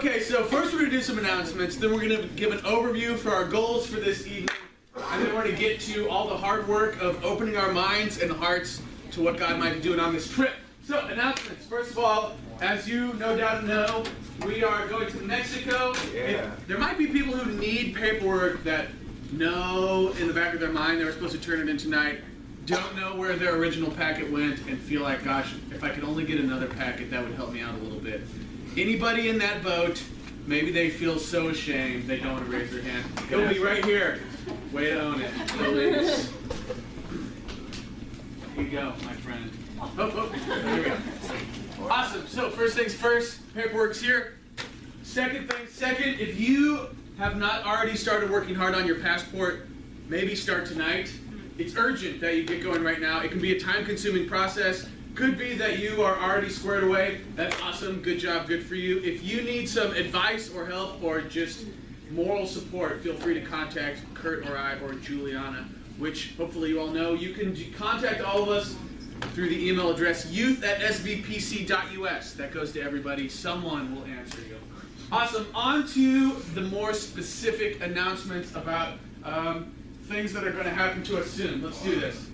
Okay, so first we're going to do some announcements, then we're going to give an overview for our goals for this evening, and then we're going to get to all the hard work of opening our minds and hearts to what God might be doing on this trip. So, announcements. First of all, as you no doubt know, we are going to Mexico. Yeah. There might be people who need paperwork that know in the back of their mind they were supposed to turn it in tonight, don't know where their original packet went, and feel like, gosh, if I could only get another packet, that would help me out a little bit. Anybody in that boat, maybe they feel so ashamed they don't want to raise their hand. It'll be right here. Way to own it. Ladies. Here you go, my friend. Oh, there we go. Awesome. So first things first, paperwork's here. Second thing, second, if you have not already started working hard on your passport, maybe start tonight. It's urgent that you get going right now. It can be a time-consuming process. Could be that you are already squared away. That's awesome. Good job. Good for you. If you need some advice or help or just moral support, feel free to contact Kurt or I or Juliana, which hopefully you all know. You can contact all of us through the email address youth@svpc.us. That goes to everybody. Someone will answer you. Awesome. On to the more specific announcements about things that are going to happen to us soon. Let's do this.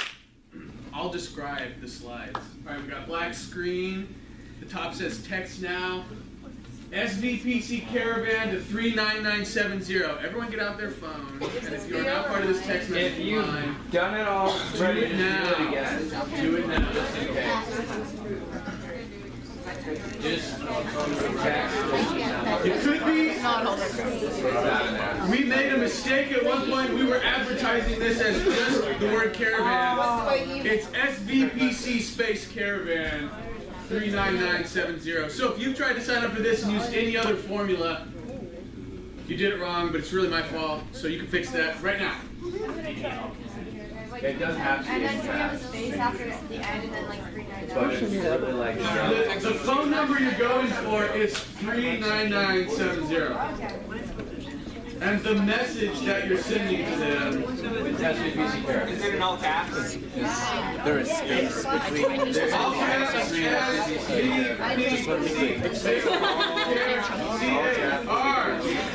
I'll describe the slides. All right, we got black screen. The top says text now. SVPC Caravan to 39970. Everyone get out their phone. And if you're not part of this text message If you've line, done it all, do it now. do it again. Do it now. Okay. Just text. It could be. We made a mistake at one point. We were advertising this as just the word caravan. It's SVPC space caravan 39970. So if you tried to sign up for this and used any other formula, you did it wrong, but it's really my fault. So you can fix that right now. It doesn't have to be. And then do we have a space after the end and then like 399? But it's really like The phone number you're going for is 39970. And the message that you're sending to them it's SVPC Caravan. Is it in all caps? There is space between. all caps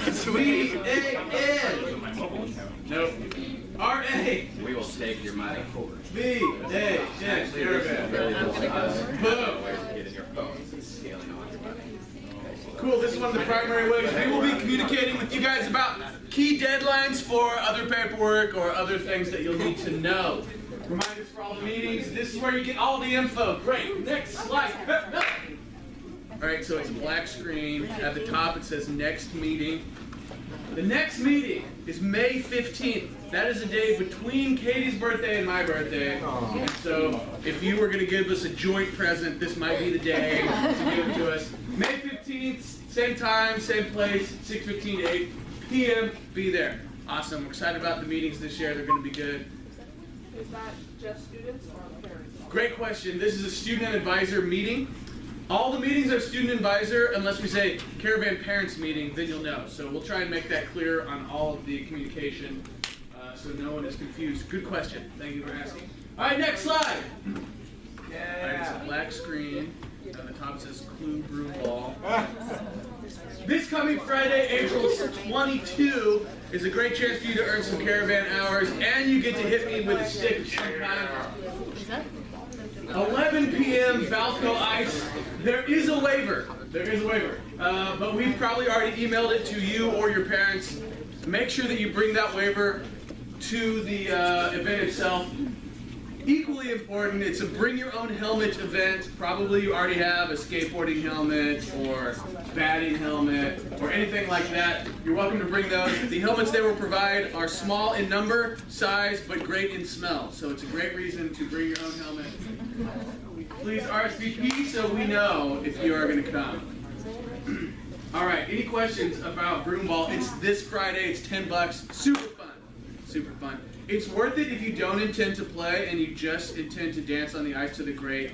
SVPCARVAN. Nope. R-A. We will take your money. V-A-N. Boom. Get in your phone. It's scaling on your money. Cool, this is one of the primary ways we will be communicating with you guys about key deadlines for other paperwork or other things that you'll need to know. Reminders for all the meetings. This is where you get all the info. Great. Next slide. Alright, so it's a black screen. At the top it says next meeting. The next meeting is May 15th. That is a day between Katie's birthday and my birthday. And so if you were going to give us a joint present, this might be the day to give it to us. May 15th, same time, same place, 6:15 to 8 p.m. Be there. Awesome. We're excited about the meetings this year. They're going to be good. Is that just students or parents? Great question. This is a student advisor meeting. All the meetings are student advisor unless we say Caravan Parents Meeting, then you'll know. So we'll try and make that clear on all of the communication so no one is confused. Good question. Thank you for asking. All right, next slide. All right, it's a black screen. On the top says Clue Brew Ball. This coming Friday, April 22, is a great chance for you to earn some caravan hours, and you get to hit me with a stick of some kind. 11 p.m. Valco Ice. There is a waiver. There is a waiver. But we've probably already emailed it to you or your parents. Make sure that you bring that waiver to the event itself. Equally important, it's a bring your own helmet event. Probably you already have a skateboarding helmet or batting helmet or anything like that. You're welcome to bring those. The helmets they will provide are small in number, size, but great in smell. So it's a great reason to bring your own helmet. Please RSVP so we know if you are going to come. All right, any questions about Broom Ball? It's this Friday, it's $10. Super fun. Super fun. It's worth it if you don't intend to play and you just intend to dance on the ice to the great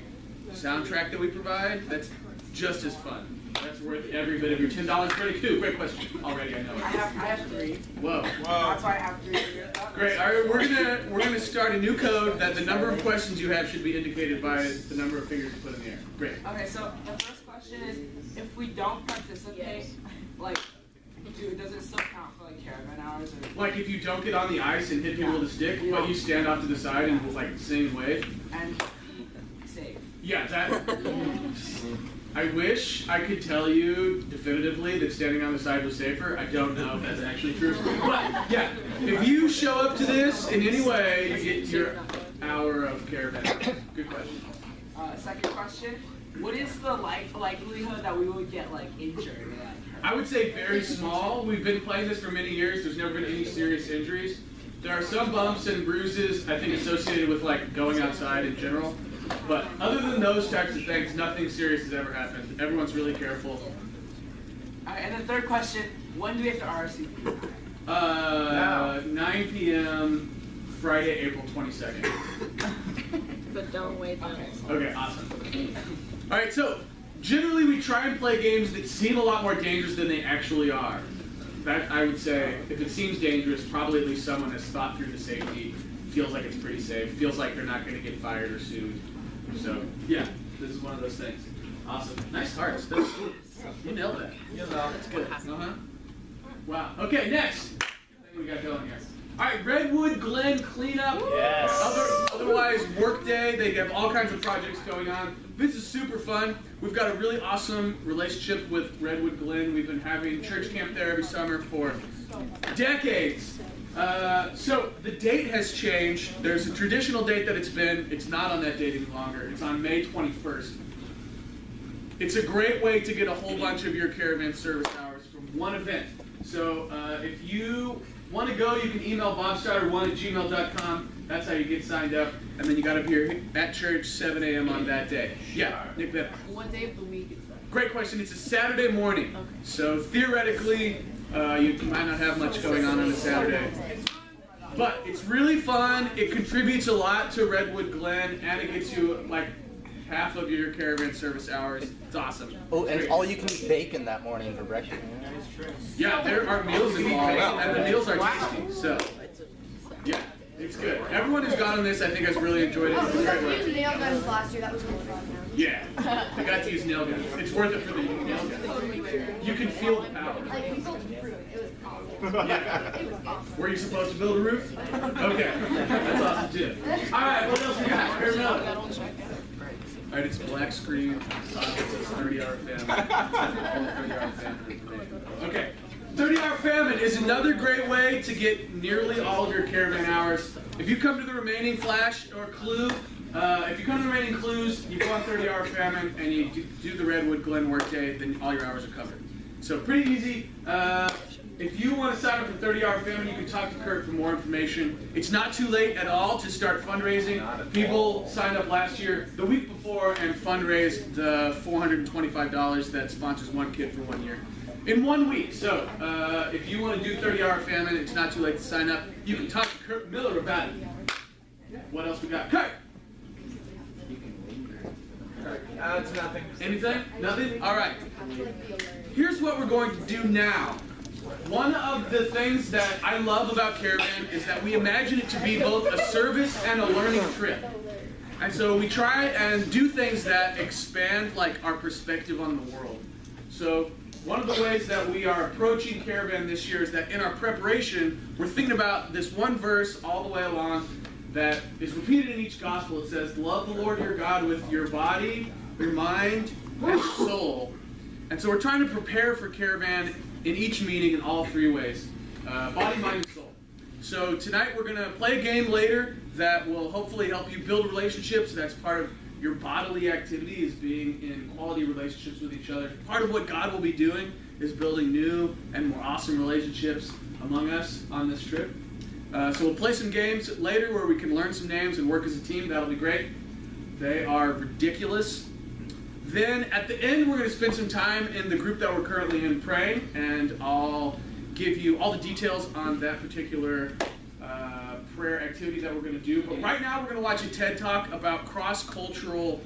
soundtrack that we provide. That's just as fun. That's worth every bit of your $10 credit too. Great question. Already I know it. I have 3. Whoa. That's why I have 3. Great. All right, we're gonna start a new code that the number of questions you have should be indicated by the number of fingers you put in the air. Great. Okay, so the first question is, if we don't participate, like, dude, does it still count for like caravan hours? Or Like if you don't get on the ice and hit people with a stick, but you stand off to the side and like sing and wave. and be safe? Yeah, that. I wish I could tell you definitively that standing on the side was safer. I don't know if that's actually true. But yeah, if you show up to this in any way, you get your hour of caravan. Good question. Second question: what is the likelihood that we would get like injured? Or, like, I would say very small. We've been playing this for many years. There's never been any serious injuries. There are some bumps and bruises, I think, associated with like going outside in general. But other than those types of things, nothing serious has ever happened. Everyone's really careful. All right, and then third question: when do we have to RSVP? 9 p.m. Friday, April 22nd. But don't wait. Okay, awesome. All right, so generally we try and play games that seem a lot more dangerous than they actually are. That, I would say, if it seems dangerous, probably at least someone has thought through the safety, feels like it's pretty safe, feels like they're not going to get fired or sued. So, yeah, this is one of those things. Awesome. Nice hearts. You nailed that. That's good. Uh-huh. Wow. Okay, next. What we got going here? All right, Redwood Glen cleanup. Yes. Otherwise, work day. They have all kinds of projects going on. This is super fun. We've got a really awesome relationship with Redwood Glen. We've been having church camp there every summer for decades. So the date has changed. There's a traditional date that it's been. It's not on that date any longer. It's on May 21st. It's a great way to get a whole bunch of your caravan service hours from one event. So if you want to go, you can email bobstrider1@gmail.com. That's how you get signed up. And then you got to be here at church 7 a.m. on that day. Yeah, Nick Bennett. What day of the week is that? Great question. It's a Saturday morning. Okay. So theoretically, you might not have much going on a Saturday. But it's really fun. It contributes a lot to Redwood Glen, and it gets you like half of your caravan service hours. It's awesome. Oh, and all you can eat bacon that morning for breakfast. Yeah, there are meals involved, and the meals are tasty. So, yeah, it's good. Everyone who's gone on this, I think, has really enjoyed it. Oh, It's a we great got to use way. nail guns last year. That was really fun. Yeah, they got to use nail guns. It's worth it for the nail guns. You can feel the power. Like, we built a roof. It was awesome. Yeah. It was awesome. Were you supposed to build a roof? Okay, that's awesome too. All right, what else we got? Here's another. All right, it's black screen. It says 30-hour famine. 30-hour famine. Okay, 30-hour famine is another great way to get nearly all of your caravan hours. If you come to the remaining flash or clue, if you come to the remaining clues, you go on 30-hour famine and you do the Redwood Glen workday, then all your hours are covered. So pretty easy. If you want to sign up for 30-hour famine, you can talk to Kurt for more information. It's not too late at all to start fundraising. People signed up last year, the week before, and fundraised the $425 that sponsors one kid for 1 year. In 1 week. So if you want to do 30-hour famine, it's not too late to sign up. You can talk to Kurt Miller about it. What else we got? Kurt! It's nothing. Anything? Nothing? All right. Here's what we're going to do now. One of the things that I love about Caravan is that we imagine it to be both a service and a learning trip. And so we try and do things that expand like our perspective on the world. So one of the ways that we are approaching Caravan this year is that in our preparation, we're thinking about this one verse all the way along that is repeated in each gospel. It says, love the Lord your God with your body, your mind, and your soul. And so we're trying to prepare for Caravan in each meeting in all three ways. Body, mind, and soul. So tonight we're going to play a game later that will hopefully help you build relationships. That's part of your bodily activity, is being in quality relationships with each other. Part of what God will be doing is building new and more awesome relationships among us on this trip. So we'll play some games later where we can learn some names and work as a team. That'll be great. They are ridiculous. Then at the end, we're going to spend some time in the group that we're currently in praying, and I'll give you all the details on that particular prayer activity that we're going to do. But right now, we're going to watch a TED Talk about cross-cultural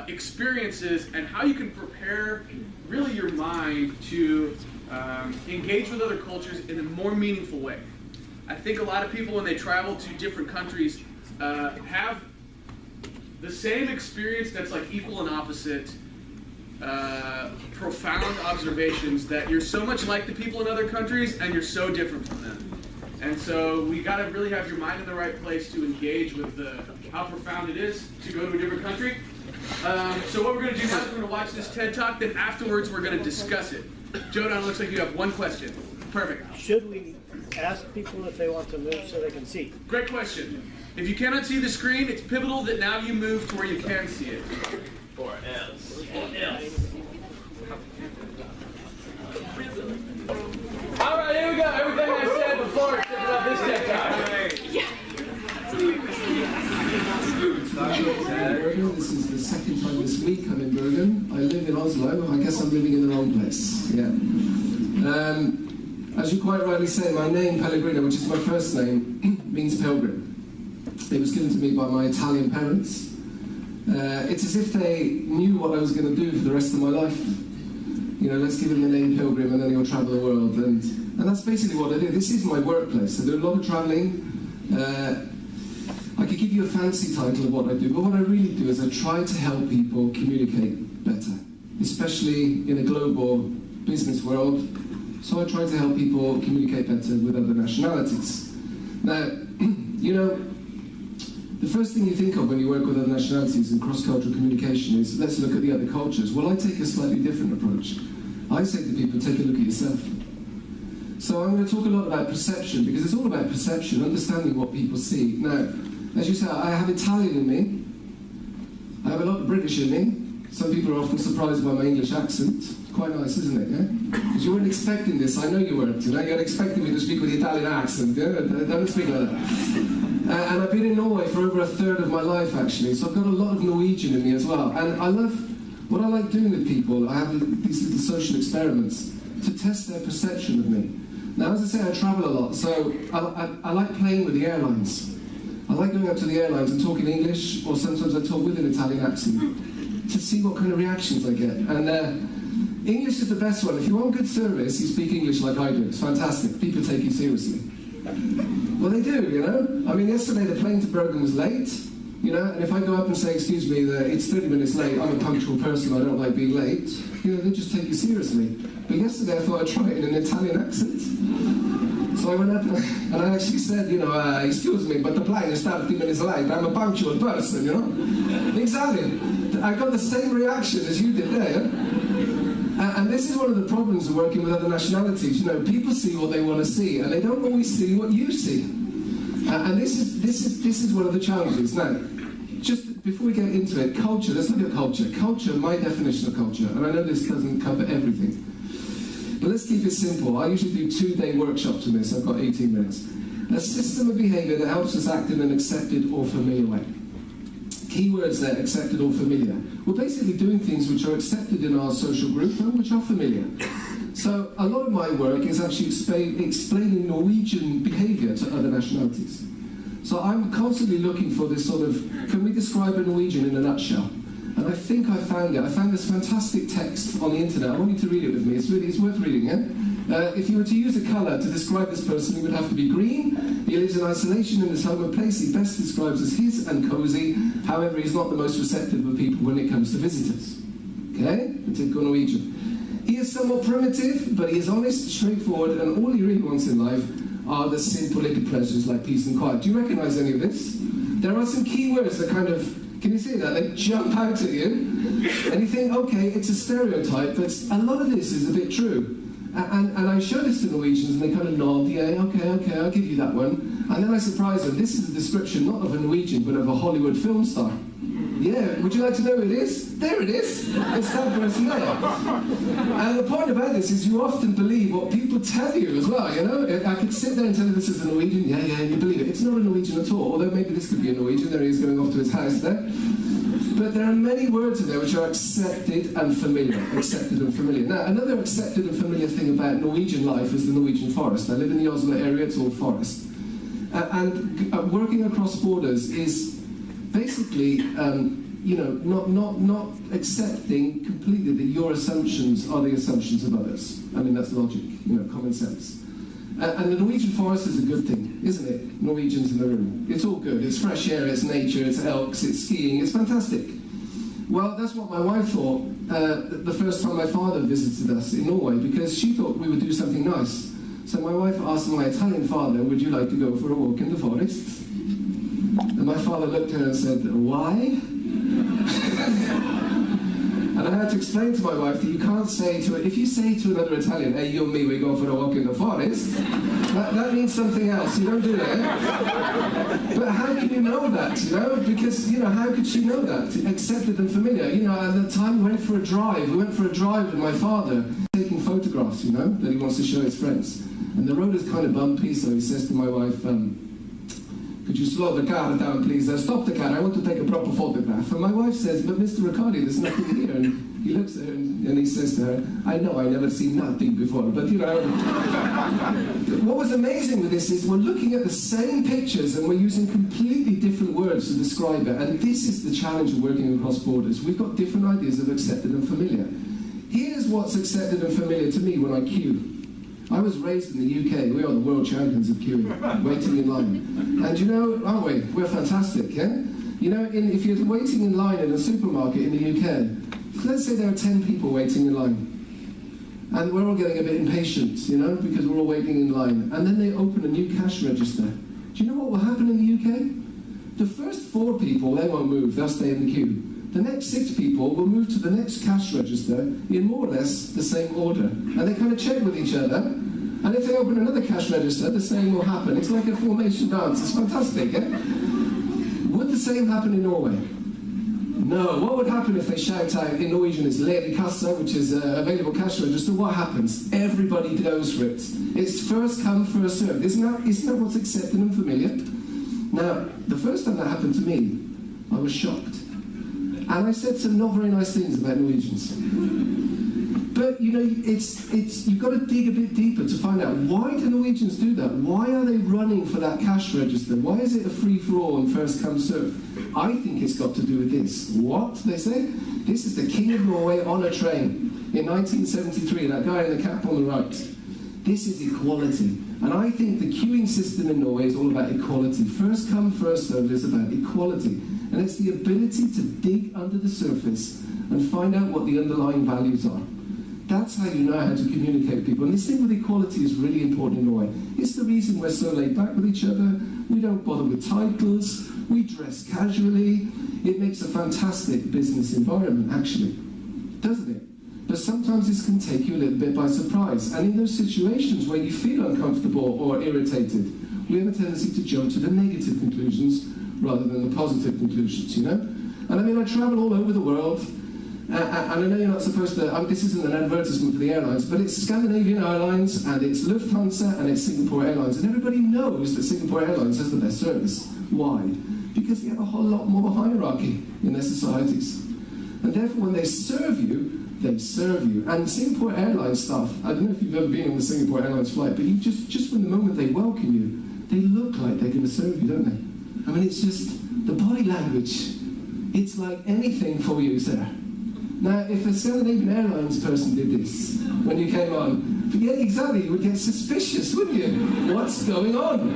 experiences and how you can prepare really your mind to engage with other cultures in a more meaningful way. I think a lot of people, when they travel to different countries, have the same experience that's like equal and opposite, profound observations that you're so much like the people in other countries and you're so different from them. And so we got to really have your mind in the right place to engage with how profound it is to go to a different country. So what we're going to do now is we're going to watch this TED Talk, then afterwards we're going to discuss it. Jodan, looks like you have one question. Perfect. Should we ask people if they want to move so they can see? Great question. If you cannot see the screen, it's pivotal that now you move to where you can see it. Or else. All right, here we go. Everything I said before, except about this TED Talk. This is the second time this week I'm in Bergen. I live in Oslo. I guess I'm living in the wrong place. Yeah. As you quite rightly say, my name, Pellegrino, which is my first name, means pilgrim. It was given to me by my Italian parents. It's as if they knew what I was going to do for the rest of my life. You know, let's give him the name Pilgrim and then he'll travel the world. And that's basically what I do. This is my workplace. I do a lot of traveling. I could give you a fancy title of what I do, but what I really do is I try to help people communicate better, especially in a global business world. So I try to help people communicate better with other nationalities. Now, you know, the first thing you think of when you work with other nationalities in cross-cultural communication is, let's look at the other cultures. Well, I take a slightly different approach. I say to people, take a look at yourself. So I'm going to talk a lot about perception, because it's all about perception, understanding what people see. Now, as you say, I have Italian in me. I have a lot of British in me. Some people are often surprised by my English accent. It's quite nice, isn't it? Yeah? Because you weren't expecting this. I know you weren't. You know, you're expecting me to speak with the Italian accent. Yeah? Don't speak like that. And I've been in Norway for over a third of my life, actually. So I've got a lot of Norwegian in me as well. And I love what I like doing with people. I have these little social experiments to test their perception of me. Now, as I say, I travel a lot, so I like playing with the airlines. I like going up to the airlines and talking English, or sometimes I talk with an Italian accent, to see what kind of reactions I get. And English is the best one. If you want good service, you speak English like I do. It's fantastic. People take you seriously. Well, they do, you know. I mean, yesterday the plane to Bergen was late, you know, and if I go up and say, excuse me, it's 30 minutes late, I'm a punctual person, I don't like being late, you know, they just take you seriously. But yesterday I thought I'd try it in an Italian accent. So I went up and I actually said, you know, excuse me, but the plane is 30 minutes late, I'm a punctual person, you know. Exactly. I got the same reaction as you did there. And this is one of the problems of working with other nationalities. You know, people see what they want to see, and they don't always see what you see. And this is one of the challenges. Now, just before we get into it, culture. Let's look at culture. Culture, my definition of culture, and I know this doesn't cover everything, but let's keep it simple. I usually do 2-day workshops on this. I've got 18 minutes. A system of behaviour that helps us act in an accepted or familiar way. Keywords there, accepted or familiar. We're basically doing things which are accepted in our social group and which are familiar. So a lot of my work is actually explaining Norwegian behaviour to other nationalities. So I'm constantly looking for this sort of, can we describe a Norwegian in a nutshell? And I think I found it. I found this fantastic text on the internet. I want you to read it with me. It's worth reading, yeah? If you were to use a colour to describe this person, he would have to be green. He lives in isolation in his home, a place he best describes as his and cosy. However, he's not the most receptive of people when it comes to visitors. Okay? Typical Norwegian. He is somewhat primitive, but he is honest, straightforward, and all he really wants in life are the simple little pleasures like peace and quiet. Do you recognise any of this? There are some key words that kind of, can you see that? They jump out at you. And you think, okay, it's a stereotype, but a lot of this is a bit true. And I show this to Norwegians and they kind of nod, yeah, okay, I'll give you that one. And then I surprise them, this is a description not of a Norwegian, but of a Hollywood film star. Yeah, would you like to know who it is? There it is. It's that person there. And the point about this is you often believe what people tell you as well, you know? I could sit there and tell you this is a Norwegian, yeah, and you believe it. It's not a Norwegian at all, although maybe this could be a Norwegian, there he is going off to his house there. But there are many words in there which are accepted and familiar. Accepted and familiar. Now, another accepted and familiar thing about Norwegian life is the Norwegian forest. I live in the Oslo area, it's all forest. And working across borders is basically, you know, not accepting completely that your assumptions are the assumptions of others. I mean, that's logic, you know, common sense. And the Norwegian forest is a good thing, isn't it? Norwegians in the room. It's all good. It's fresh air, it's nature, it's elks, it's skiing, it's fantastic. Well, that's what my wife thought the first time my father visited us in Norway, because she thought we would do something nice. So my wife asked my Italian father, would you like to go for a walk in the forest? And my father looked at her and said, why? And I had to explain to my wife that you can't say to it, if you say to another Italian, hey, you and me, we go for a walk in the forest, that means something else. You don't do that. But how can you know that, you know? Because, you know, how could she know that? Accepted and familiar. You know, at the time we went for a drive. We went for a drive with my father, taking photographs, you know, that he wants to show his friends. And the road is kind of bumpy, so he says to my wife, could you slow the car down, please? Stop the car, I want to take a proper photograph. And my wife says, but Mr. Riccardi, there's nothing here. And he looks at her and he says to her, I know, I never seen nothing before, but you know. What was amazing with this is we're looking at the same pictures and we're using completely different words to describe it. And this is the challenge of working across borders. We've got different ideas of accepted and familiar. Here's what's accepted and familiar to me when I queue. I was raised in the UK, we are the world champions of queuing, waiting in line. And you know, aren't we? We're fantastic, yeah? You know, if you're waiting in line in a supermarket in the UK, let's say there are 10 people waiting in line. And we're all getting a bit impatient, you know, because we're all waiting in line. And then they open a new cash register. Do you know what will happen in the UK? The first 4 people, they won't move, they'll stay in the queue. The next 6 people will move to the next cash register in more or less the same order. And they kind of check with each other. And if they open another cash register, the same will happen. It's like a formation dance. It's fantastic, eh? Would the same happen in Norway? No. What would happen if they shout out in Norwegian is ledig kasse, which is available cash register? What happens? Everybody goes for it. It's first come, first served. Isn't that what's accepted and familiar? Now, the first time that happened to me, I was shocked. And I said some not very nice things about Norwegians. But, you know, you've got to dig a bit deeper to find out, why do Norwegians do that? Why are they running for that cash register? Why is it a free-for-all and first come served? I think it's got to do with this. What, they say? This is the King of Norway on a train in 1973, that guy in the cap on the right. This is equality. And I think the queuing system in Norway is all about equality. First come, first served is about equality. And it's the ability to dig under the surface and find out what the underlying values are. That's how you know how to communicate with people. And this thing with equality is really important in Norway. It's the reason we're so laid back with each other. We don't bother with titles. We dress casually. It makes a fantastic business environment, actually. Doesn't it? But sometimes this can take you a little bit by surprise. And in those situations where you feel uncomfortable or irritated, we have a tendency to jump to the negative conclusions rather than the positive conclusions, you know? And I mean, I travel all over the world. And I know you're not supposed to, this isn't an advertisement for the airlines, but it's Scandinavian Airlines, and it's Lufthansa, and it's Singapore Airlines. And everybody knows that Singapore Airlines has the best service. Why? Because they have a whole lot more hierarchy in their societies. And therefore, when they serve you, they serve you. And Singapore Airlines staff, I don't know if you've ever been on the Singapore Airlines flight, but you just from the moment they welcome you, they look like they're going to serve you, don't they? I mean, it's just the body language. It's like anything for you, sir. Now, if a Scandinavian Airlines person did this when you came on, yeah, exactly, you would get suspicious, wouldn't you? What's going on?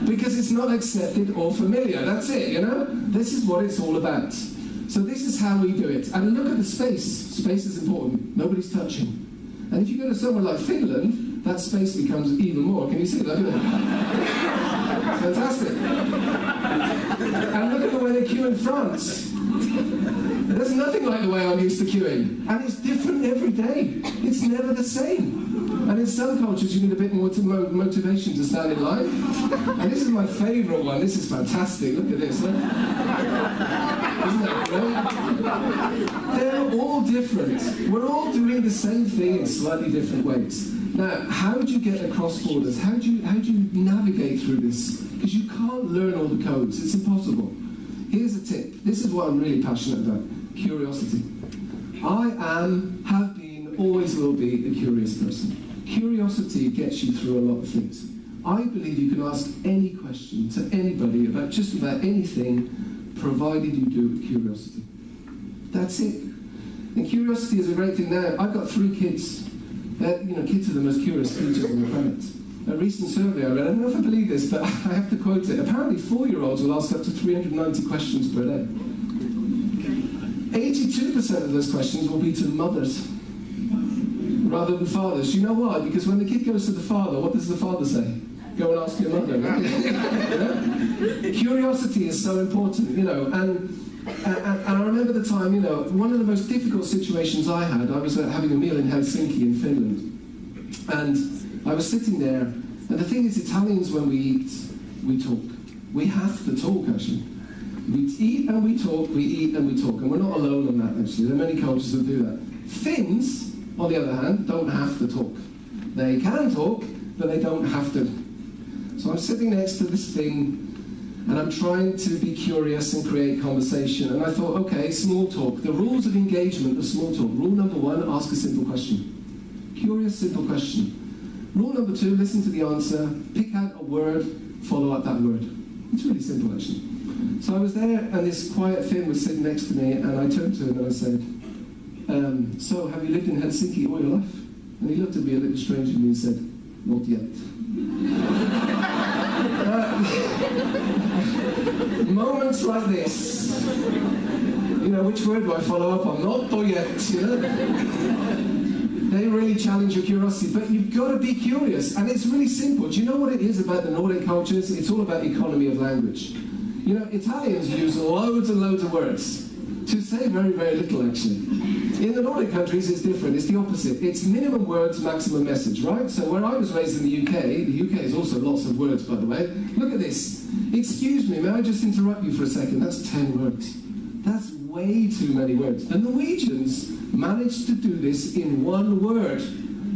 Because it's not accepted or familiar. That's it, you know? This is what it's all about. So this is how we do it. And look at the space. Space is important. Nobody's touching. And if you go to somewhere like Finland, that space becomes even more. Can you see that? Fantastic. And look at the way they queue in France. There's nothing like the way I'm used to queuing. And it's different every day. It's never the same. And in some cultures, you need a bit more motivation to stand in line. And this is my favourite one. This is fantastic. Look at this. Look. Isn't that great? They're all different. We're all doing the same thing in slightly different ways. Now, how do you get across borders? How do you navigate through this? Because you can't learn all the codes. It's impossible. Here's a tip. This is what I'm really passionate about. Curiosity. I am, have been, always will be a curious person. Curiosity gets you through a lot of things. I believe you can ask any question to anybody about just about anything, provided you do it with curiosity. That's it. And curiosity is a great thing now. I've got 3 kids. Kids are the most curious creatures on the planet. A recent survey I read, I don't know if I believe this, but I have to quote it. Apparently 4-year-olds will ask up to 390 questions per day. 82% of those questions will be to mothers rather than fathers. You know why? Because when the kid goes to the father, what does the father say? Go and ask your mother. Curiosity is so important, you know, and I remember the time, you know, one of the most difficult situations I had, I was having a meal in Helsinki in Finland, and I was sitting there, and the thing is, Italians, when we eat, we talk. We have to talk, actually. We eat and we talk, we eat and we talk, and we're not alone on that, actually. There are many cultures that do that. Finns, on the other hand, don't have to talk. They can talk, but they don't have to. So I'm sitting next to this thing, and I'm trying to be curious and create conversation. And I thought, okay, small talk. The rules of engagement of small talk. Rule number 1, ask a simple question. Curious, simple question. Rule number 2, listen to the answer, pick out a word, follow up that word. It's really simple, actually. So I was there, and this quiet Finn was sitting next to me, and I turned to him and I said, so have you lived in Helsinki all your life? And he looked at me a little strangely and he said, not yet. Moments like this, you know, which word do I follow up on? Not yet, you know? They really challenge your curiosity, but you've got to be curious, and it's really simple. Do you know what it is about the Nordic cultures? It's all about economy of language. You know, Italians use loads and loads of words to say very, very little, actually. In the Nordic countries, it's different. It's the opposite. It's minimum words, maximum message, right? So where I was raised in the UK is also lots of words, by the way. Look at this. Excuse me, may I just interrupt you for a second? That's 10 words. That's way too many words. The Norwegians managed to do this in one word.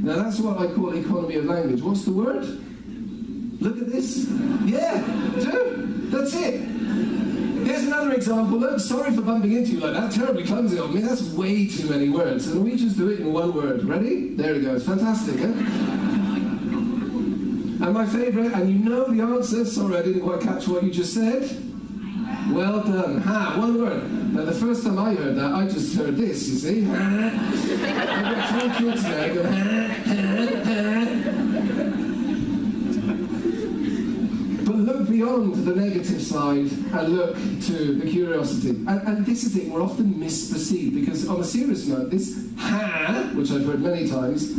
Now that's what I call economy of language. What's the word? Look at this. Yeah, dude, that's it. Here's another example. Look, sorry for bumping into you like that. Terribly clumsy of me. That's way too many words. The Norwegians do it in one word. Ready? There we go. It's fantastic, eh? And my favourite, and you know the answer. Sorry, I didn't quite catch what you just said. Well done. Ha, one word. Now, the first time I heard that, I just heard this, you see. I've got 3 kids now. I go, But look beyond the negative side and look to the curiosity. And this is it, we're often misperceived, because on a serious note, this ha, which I've heard many times,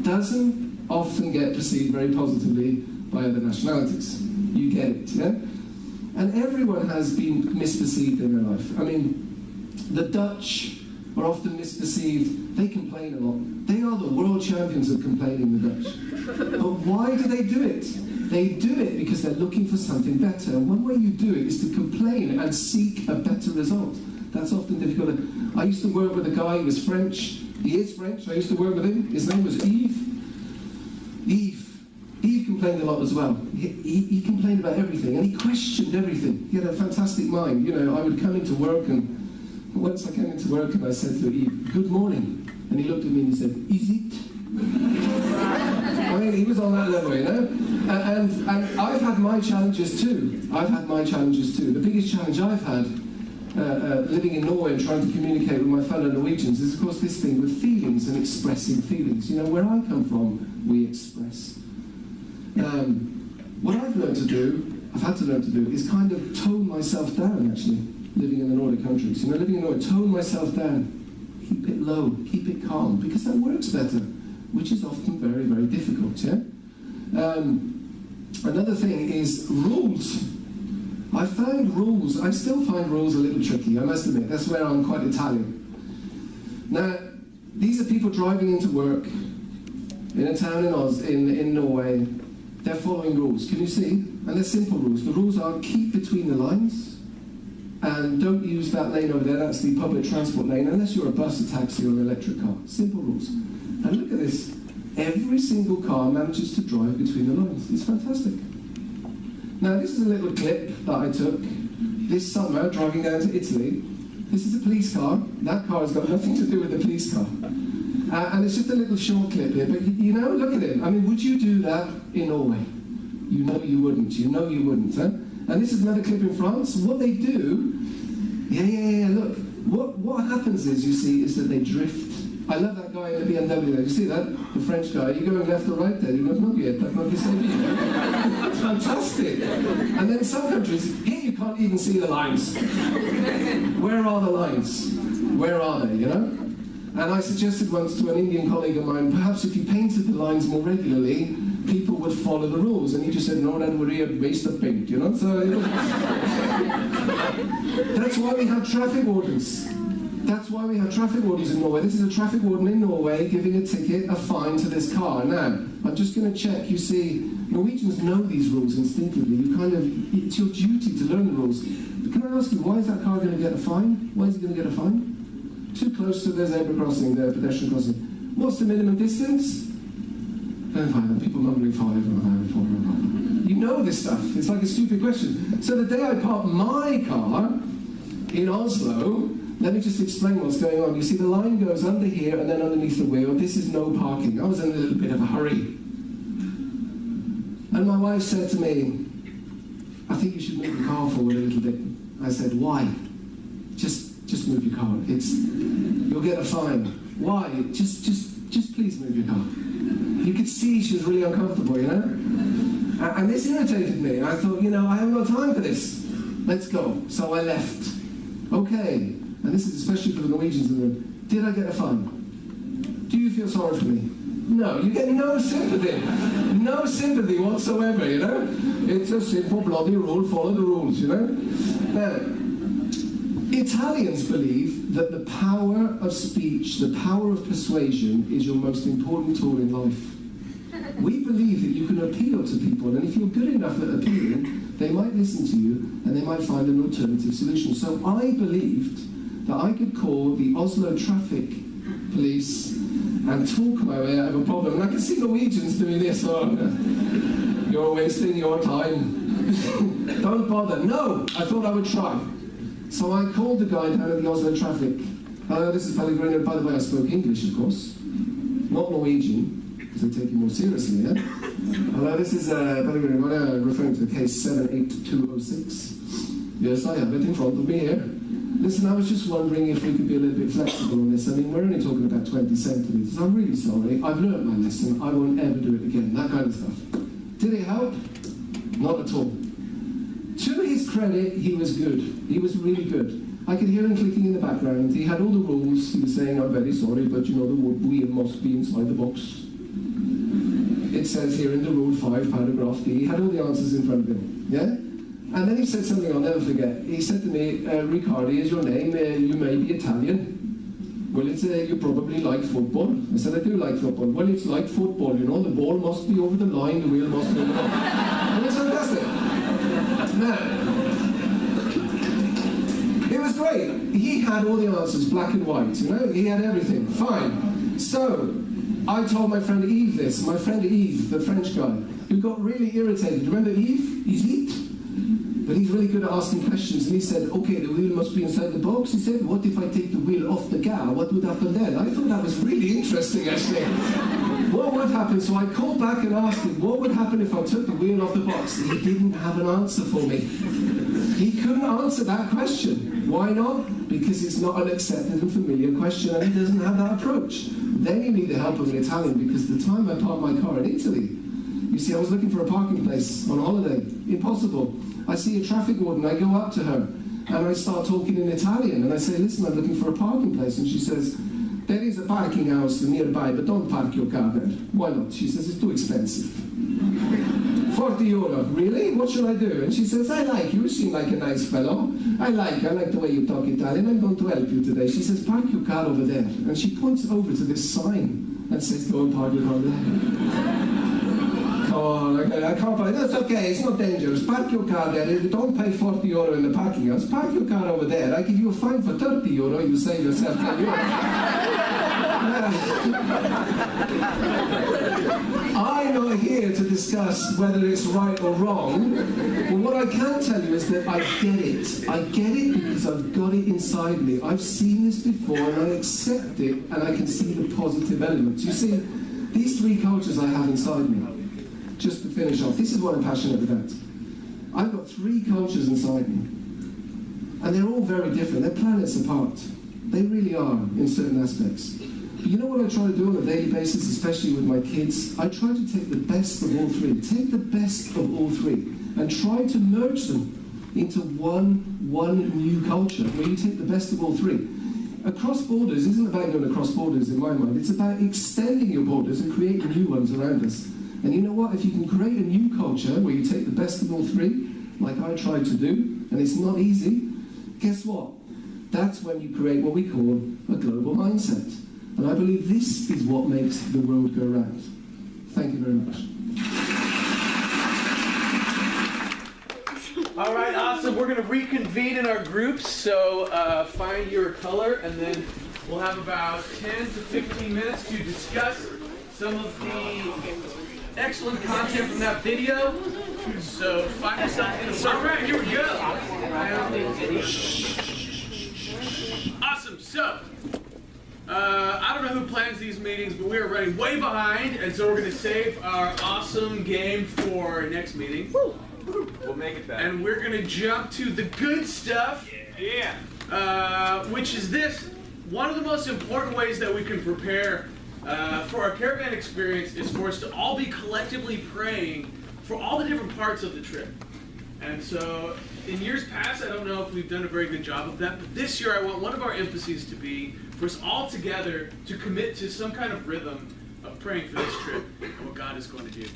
doesn't often get perceived very positively by other nationalities. You get it, yeah? And everyone has been misperceived in their life. I mean, the Dutch are often misperceived. They complain a lot. They are the world champions of complaining, the Dutch. But why do they do it? They do it because they're looking for something better. And one way you do it is to complain and seek a better result. That's often difficult. I used to work with a guy who was French. He is French. I used to work with him. His name was Yves. Yves complained a lot as well. He complained about everything, and he questioned everything. He had a fantastic mind. You know, I would come into work, and once I came into work and I said to Yves, "Good morning," and he looked at me and he said, "Is it?" I mean, he was on that level, you know? And I've had my challenges too. The biggest challenge I've had living in Norway and trying to communicate with my fellow Norwegians is, of course, this thing with feelings and expressing feelings. You know, where I come from, we express. What I've had to learn to do, is kind of tone myself down, actually, living in the Nordic countries. You know, living in Norway, tone myself down. Keep it low, keep it calm, because that works better, which is often very, very difficult, yeah? Another thing is rules. I still find rules a little tricky, I must admit. That's where I'm quite Italian. Now, these are people driving into work in a town in Norway. They're following rules, can you see? And they're simple rules. The rules are keep between the lines, and don't use that lane over there, that's the public transport lane, unless you're a bus, a taxi, or an electric car. Simple rules. And look at this. Every single car manages to drive between the lines. It's fantastic. Now, this is a little clip that I took this summer driving down to Italy. This is a police car. That car has got nothing to do with the police car. And it's just a little short clip here. But, you know, look at it. I mean, would you do that in Norway? You know you wouldn't. You know you wouldn't. Huh? And this is another clip in France. What they do... Yeah, look. What happens is, you see, is that they drift. I love that guy in the BMW there. You see that? The French guy. You're going left or right there. You go, not yet. That's not the same. It's fantastic. And then some countries, here you can't even see the lines. Where are the lines? Where are they, you know? And I suggested once to an Indian colleague of mine, perhaps if you painted the lines more regularly, people would follow the rules. And he just said, no, that would be a waste of paint, you know? So that's why we have traffic wardens. That's why we have traffic wardens in Norway. This is a traffic warden in Norway giving a ticket, a fine to this car. Now, I'm just going to check. You see, Norwegians know these rules instinctively. It's your duty to learn the rules. But can I ask you, why is that car going to get a fine? Why is he going to get a fine? Too close to the zebra crossing, the pedestrian crossing. What's the minimum distance? People mumbling 5, 4. You know this stuff. It's like a stupid question. So the day I parked my car in Oslo, let me just explain what's going on. You see, the line goes under here and then underneath the wheel. This is no parking. I was in a little bit of a hurry. And my wife said to me, I think you should move the car forward a little bit. I said, why? Just move your car. You'll get a fine. Why? Just please move your car. You could see she was really uncomfortable, you know? And this irritated me. I thought, I haven't got time for this. Let's go. So I left. Okay. And this is especially for the Norwegians in the room. Did I get a fine? Do you feel sorry for me? No. You get no sympathy. No sympathy whatsoever, you know? It's a simple bloody rule. Follow the rules, you know? Now, Italians believe that the power of speech, the power of persuasion, is your most important tool in life. We believe that you can appeal to people, and if you're good enough at appealing, they might listen to you, and they might find an alternative solution. So I believed that I could call the Oslo traffic police and talk my way out of a problem. And I can see Norwegians doing this. Oh, you're wasting your time. Don't bother. No, I thought I would try. So I called the guy down at the Oslo traffic. Hello, this is Pellegrino. By the way, I spoke English, of course. Not Norwegian, because they take you more seriously, yeah? Hello, this is Pellegrino. I'm referring to case 78206. Yes, I have it in front of me here. Listen, I was just wondering if we could be a little bit flexible on this. I mean, we're only talking about 20 centimetres. I'm really sorry. I've learned my lesson. I won't ever do it again. That kind of stuff. Did it help? Not at all. To his credit, he was good. He was really good. I could hear him clicking in the background. He had all the rules. He was saying, I'm very sorry, but the wheel must be inside the box. It says here in the Rule 5, paragraph D. He had all the answers in front of him. Yeah? And then he said something I'll never forget. He said to me, Riccardi is your name. You may be Italian. Well, you probably like football. I said, I do like football. Well, it's like football, the ball must be over the line, the wheel must be over the line. And it's fantastic. Now, it was great. He had all the answers, black and white, he had everything. Fine. So, I told my friend Yves this. My friend Yves, the French guy, who got really irritated. Remember Yves? He's Yves. But he's really good at asking questions. And he said, okay, the wheel must be inside the box. He said, what if I take the wheel off the car? What would happen then? I thought that was really interesting, actually. What would happen? So I called back and asked him, what would happen if I took the wheel off the box? He didn't have an answer for me. He couldn't answer that question. Why not? Because it's not an accepted and familiar question, and he doesn't have that approach. Then you need the help of an Italian, because the time I parked my car in Italy, you see, I was looking for a parking place on holiday. Impossible. I see a traffic warden, I go up to her, and I start talking in Italian, and I say, listen, I'm looking for a parking place, and she says, there is a parking house nearby, but don't park your car there. Why not? She says, it's too expensive. 40 euro. Really? What should I do? And she says, I like you. You seem like a nice fellow. I like the way you talk Italian. I'm going to help you today. She says, park your car over there. And she points over to this sign and says, go and park your car there. Come on, okay, I can't park. That's okay, it's not dangerous. Park your car there. Don't pay 40 euro in the parking house. Park your car over there. I give you a fine for 30 euro. You save yourself 10 euro. I'm not here to discuss whether it's right or wrong, but what I can tell you is that I get it. I get it because I've got it inside me. I've seen this before and I accept it, and I can see the positive elements. You see, these three cultures I have inside me. Just to finish off, this is what I'm passionate about. I've got three cultures inside me, and they're all very different. They're planets apart. They really are in certain aspects. But you know what I try to do on a daily basis, especially with my kids? I try to take the best of all three. Take the best of all three and try to merge them into one new culture where you take the best of all three. Across borders isn't about going across borders in my mind. It's about extending your borders and creating new ones around us. And you know what? If you can create a new culture where you take the best of all three, like I tried to do, and it's not easy, guess what? That's when you create what we call a global mindset. And I believe this is what makes the world go round. Thank you very much. All right, awesome. We're going to reconvene in our groups, so find your color, and then we'll have about 10 to 15 minutes to discuss some of the excellent content from that video. So find yourself in the circle. All right, here we go. Awesome. So, I don't know who plans these meetings, but we are running way behind, and so we're going to save our awesome game for next meeting. We'll make it better. And we're going to jump to the good stuff, which is this. One of the most important ways that we can prepare for our caravan experience is for us to all be collectively praying for all the different parts of the trip. And so in years past, I don't know if we've done a very good job of that, but this year I want one of our emphases to be for us all together to commit to some kind of rhythm of praying for this trip and what God is going to do.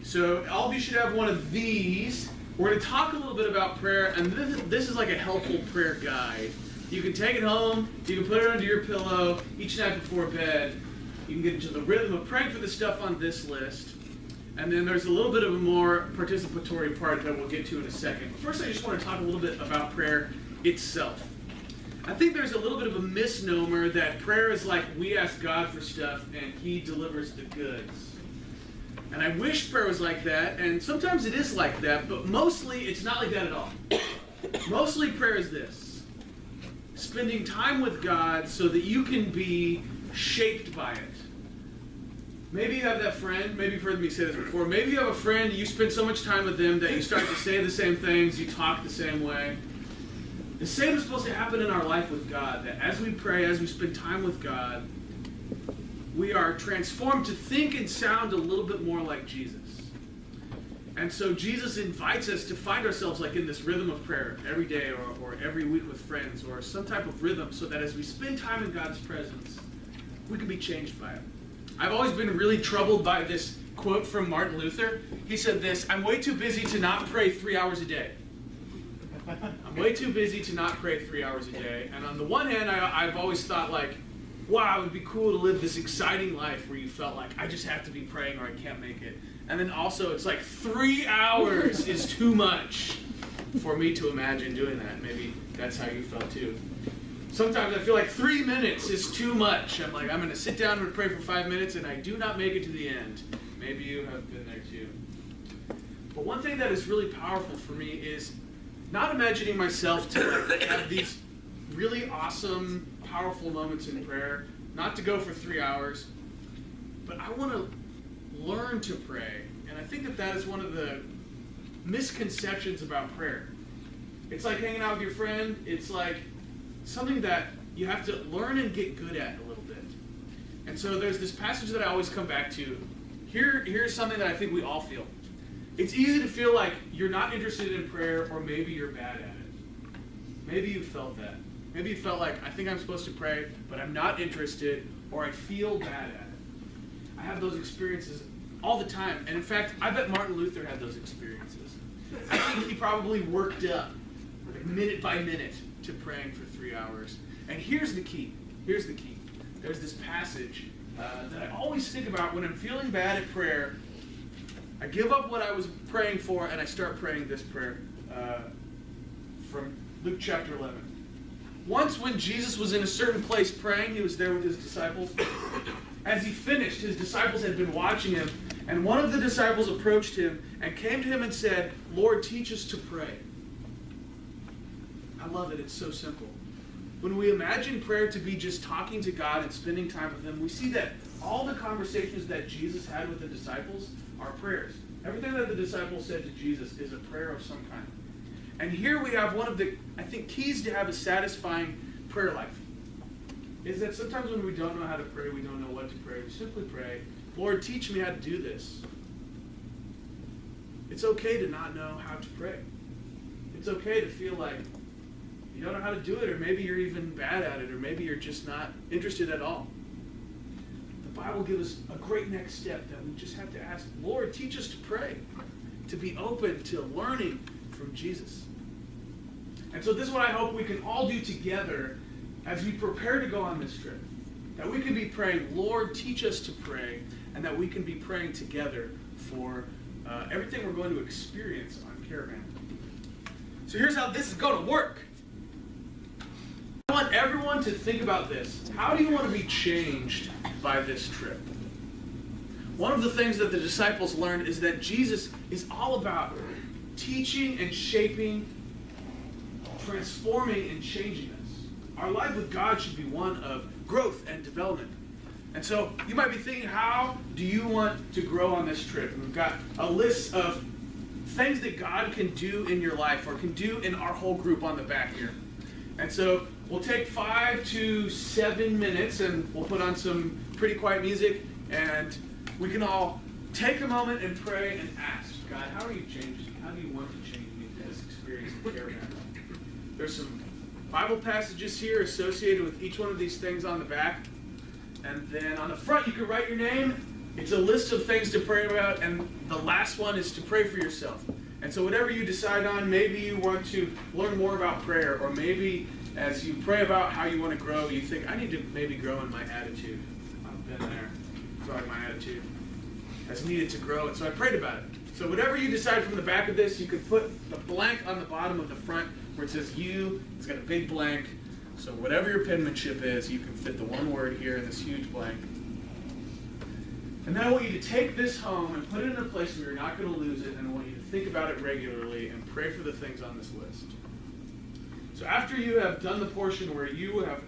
So all of you should have one of these. We're going to talk a little bit about prayer, and this is like a helpful prayer guide. You can take it home, you can put it under your pillow each night before bed. You can get into the rhythm of praying for the stuff on this list. And then there's a little bit of a more participatory part that we'll get to in a second. But first I just want to talk a little bit about prayer itself. I think there's a little bit of a misnomer that prayer is like we ask God for stuff and He delivers the goods. And I wish prayer was like that, and sometimes it is like that, but mostly it's not like that at all. Mostly prayer is this: spending time with God so that you can be shaped by it. Maybe you have that friend, maybe you've heard me say this before, maybe you have a friend, you spend so much time with them that you start to say the same things, you talk the same way. The same is supposed to happen in our life with God, that as we pray, as we spend time with God, we are transformed to think and sound a little bit more like Jesus. And so Jesus invites us to find ourselves like in this rhythm of prayer every day or every week with friends or some type of rhythm so that as we spend time in God's presence, we can be changed by it. I've always been really troubled by this quote from Martin Luther. He said this: "I'm way too busy to not pray 3 hours a day." I'm way too busy to not pray 3 hours a day. And on the one hand, I've always thought like, wow, it would be cool to live this exciting life where you felt like, I just have to be praying or I can't make it. And then also it's like 3 hours is too much for me to imagine doing that. Maybe that's how you felt too. Sometimes I feel like 3 minutes is too much. I'm like, I'm going to sit down and pray for 5 minutes and I do not make it to the end. Maybe you have been there too. But one thing that is really powerful for me is not imagining myself to like have these really awesome, powerful moments in prayer, not to go for 3 hours, but I want to learn to pray. And I think that that is one of the misconceptions about prayer. It's like hanging out with your friend. It's like something that you have to learn and get good at a little bit. And so there's this passage that I always come back to. Here's something that I think we all feel. It's easy to feel like you're not interested in prayer, or maybe you're bad at it. Maybe you felt that. Maybe you felt like, I think I'm supposed to pray, but I'm not interested, or I feel bad at it. I have those experiences all the time. And in fact, I bet Martin Luther had those experiences. I think he probably worked up minute by minute to praying for 3 hours. And here's the key. Here's the key. There's this passage that I always think about when I'm feeling bad at prayer. I give up what I was praying for, and I start praying this prayer from Luke chapter 11. Once when Jesus was in a certain place praying, he was there with his disciples. As he finished, his disciples had been watching him, and one of the disciples approached him and came to him and said, "Lord, teach us to pray." I love it. It's so simple. When we imagine prayer to be just talking to God and spending time with him, we see that all the conversations that Jesus had with the disciples are prayers. Everything that the disciples said to Jesus is a prayer of some kind. And here we have one of the, I think, keys to have a satisfying prayer life. Is that sometimes when we don't know how to pray, we don't know what to pray, we simply pray, "Lord, teach me how to do this." It's okay to not know how to pray. It's okay to feel like You don't know how to do it, or maybe you're even bad at it, or maybe you're just not interested at all. The Bible gives us a great next step that we just have to ask, Lord, teach us to pray, to be open to learning from Jesus. And so this is what I hope we can all do together as we prepare to go on this trip. That we can be praying, Lord, teach us to pray, and that we can be praying together for everything we're going to experience on Caravan. So here's how this is going to work. I want everyone to think about this. How do you want to be changed by this trip? One of the things that the disciples learned is that Jesus is all about teaching and shaping, transforming and changing us. Our life with God should be one of growth and development. And so you might be thinking, how do you want to grow on this trip? And we've got a list of things that God can do in your life, or can do in our whole group on the back here. And so we'll take 5 to 7 minutes, and we'll put on some pretty quiet music, and we can all take a moment and pray and ask, God, how are you changing? How do you want to change me in this experience in Caravan? There's some Bible passages here associated with each one of these things on the back. And then on the front, you can write your name. It's a list of things to pray about, and the last one is to pray for yourself. And so whatever you decide on, maybe you want to learn more about prayer, or maybe as you pray about how you want to grow, you think, I need to maybe grow in my attitude. I've been there. I feel like my attitude has needed to grow, and so I prayed about it. So whatever you decide from the back of this, you can put the blank on the bottom of the front where it says you. It's got a big blank. So whatever your penmanship is, you can fit the one word here in this huge blank. And then I want you to take this home and put it in a place where you're not going to lose it, and I want you to think about it regularly and pray for the things on this list. So after you have done the portion where you have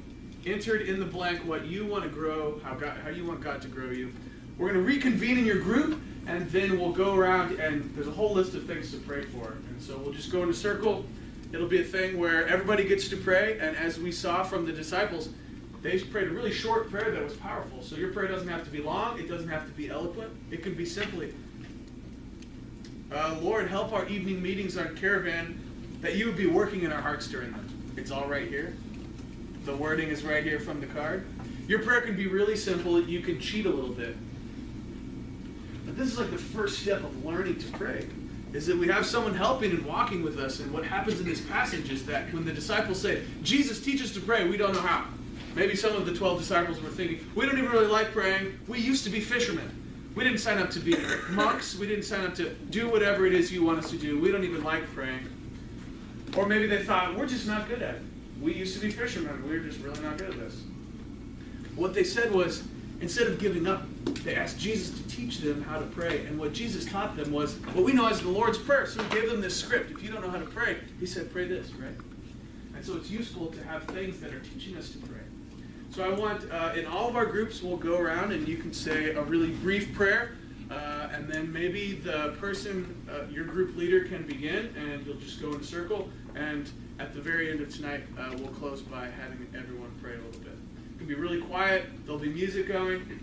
entered in the blank what you want to grow, how you want God to grow you, we're going to reconvene in your group, and then we'll go around, and there's a whole list of things to pray for. And so we'll just go in a circle. It'll be a thing where everybody gets to pray, and as we saw from the disciples, they prayed a really short prayer that was powerful. So your prayer doesn't have to be long. It doesn't have to be eloquent. It can be simply, Lord, help our evening meetings on Caravan, that you would be working in our hearts during them. It's all right here. The wording is right here from the card. Your prayer can be really simple. You can cheat a little bit. But this is like the first step of learning to pray, is that we have someone helping and walking with us. And what happens in this passage is that when the disciples say, Jesus, teach us to pray, we don't know how. Maybe some of the 12 disciples were thinking, we don't even really like praying. We used to be fishermen. We didn't sign up to be monks. We didn't sign up to do whatever it is you want us to do. We don't even like praying. Or maybe they thought, we're just not good at it. We used to be fishermen. We're just really not good at this. What they said was, instead of giving up, they asked Jesus to teach them how to pray. And what Jesus taught them was what we know as the Lord's Prayer. So he gave them this script. If you don't know how to pray, he said, pray this, right? And so it's useful to have things that are teaching us to pray. So I want, in all of our groups, we'll go around and you can say a really brief prayer. And then maybe the person, your group leader, can begin, and you'll just go in a circle. And at the very end of tonight, we'll close by having everyone pray a little bit. It can be really quiet. There'll be music going.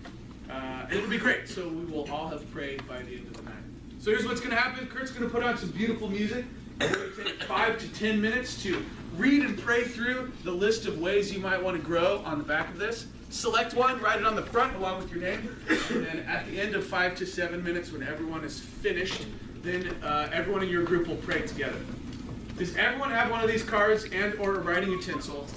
And it'll be great. So we will all have prayed by the end of the night. So here's what's going to happen. Kurt's going to put on some beautiful music. We're going to take 5 to 10 minutes to read and pray through the list of ways you might want to grow on the back of this. Select one, write it on the front along with your name. And then at the end of 5 to 7 minutes, when everyone is finished, then everyone in your group will pray together. Does everyone have one of these cards and or a writing utensil?